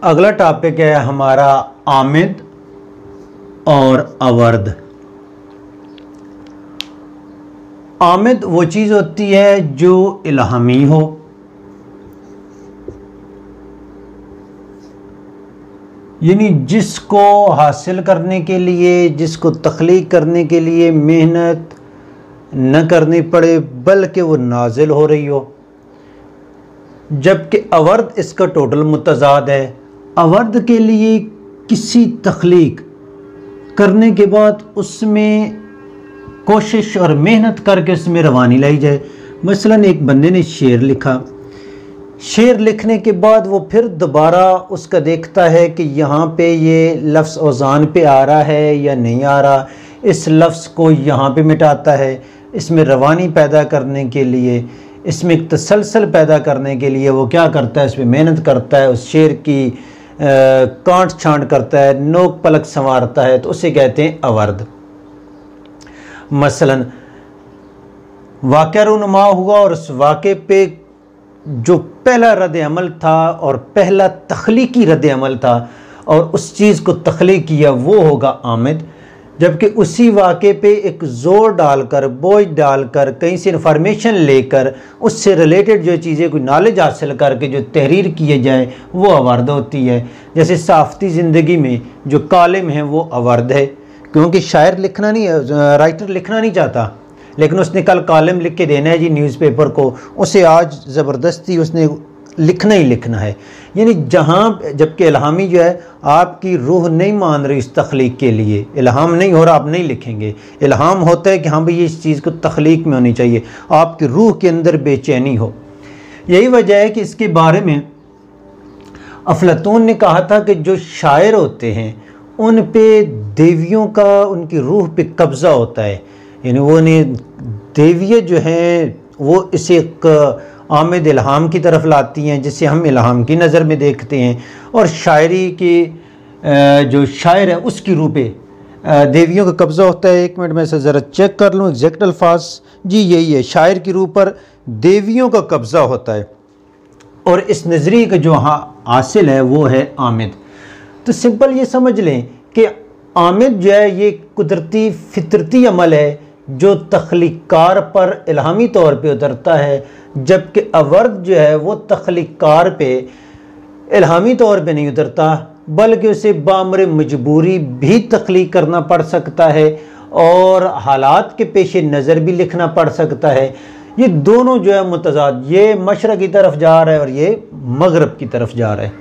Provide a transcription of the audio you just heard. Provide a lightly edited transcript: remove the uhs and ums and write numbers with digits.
अगला टॉपिक है हमारा आमिद और अवर्द। आमिद वो चीज़ होती है जो इल्हामी हो, यानी जिसको हासिल करने के लिए, जिसको तख्लीक करने के लिए मेहनत न करनी पड़े बल्कि वो नाजिल हो रही हो। जबकि अवर्द इसका टोटल मुतज़ाद है। अवर्द के लिए किसी तख्लीक करने के बाद उसमें कोशिश और मेहनत करके उसमें रवानी लाई जाए। मसलन एक बंदे ने शेर लिखा, शेर लिखने के बाद वो फिर दोबारा उसका देखता है कि यहाँ पे ये लफ्ज़ औज़ान पे आ रहा है या नहीं आ रहा, इस लफ्ज़ को यहाँ पे मिटाता है। इसमें रवानी पैदा करने के लिए, इसमें एक तसलसल पैदा करने के लिए वो क्या करता है, इसमें मेहनत करता है, उस शेर की कांट छांट करता है, नोक पलक संवारता है, तो उसे कहते हैं अवर्द। मसलन वाक़या रूनुमा हुआ और उस वाक़े पे जो पहला रद्द अमल था और पहला तख्लीकी रद्द अमल था और उस चीज़ को तख्लीक किया, वो होगा आमिद। जबकि उसी वाक़े पे एक ज़ोर डालकर, बोझ डालकर, कहीं से इंफॉर्मेशन लेकर उससे रिलेटेड जो चीज़ें, कोई नॉलेज हासिल करके जो तहरीर किए जाए, वो अवर्द होती है। जैसे साफ़ती ज़िंदगी में जो कालिम है वो अवर्द है, क्योंकि शायर लिखना नहीं, राइटर लिखना नहीं चाहता, लेकिन उसने कल कालिम लिख के देना है जी न्यूज़पेपर को, उसे आज ज़बरदस्ती उसने लिखना ही लिखना है। यानी जहाँ, जबकि इल्हामी जो है, आपकी रूह नहीं मान रही इस तख्लीक के लिए, इल्हाम नहीं हो रहा, आप नहीं लिखेंगे। इल्हाम होता है कि हाँ भाई ये इस चीज़ को तख्लीक में होनी चाहिए, आपकी रूह के अंदर बेचैनी हो। यही वजह है कि इसके बारे में अफलातून ने कहा था कि जो शायर होते हैं उन पे देवियों का, उनकी रूह पे कब्ज़ा होता है। यानी वो ने देवियाँ जो हैं वो इसे एक आमिद इल्हाम की तरफ लाती हैं, जिसे हम इल्हाम की नज़र में देखते हैं। और शायरी की जो शायर है उसकी रूह पे देवियों का कब्ज़ा होता है। एक मिनट में से ज़रा चेक कर लूँ एग्जैक्ट अल्फाज, जी यही है, शायर की रूह पर देवियों का कब्ज़ा होता है और इस नज़रिए का जो हासिल है वो है आमिद। तो सिंपल ये समझ लें कि आमिद जो है ये कुदरती फितरती अमल है जो तख्लीकार पर इल्हामी तौर पे उतरता है, जबकि अवर्द जो है वो तख्लीकार पे इल्हामी तौर पे नहीं उतरता, बल्कि उसे बामर मजबूरी भी तख्लीक करना पड़ सकता है और हालात के पेश नज़र भी लिखना पड़ सकता है। ये दोनों जो है मुतज़ाद, ये मशरक़ की तरफ जा रहा है और ये मगरब की तरफ जा रहा है।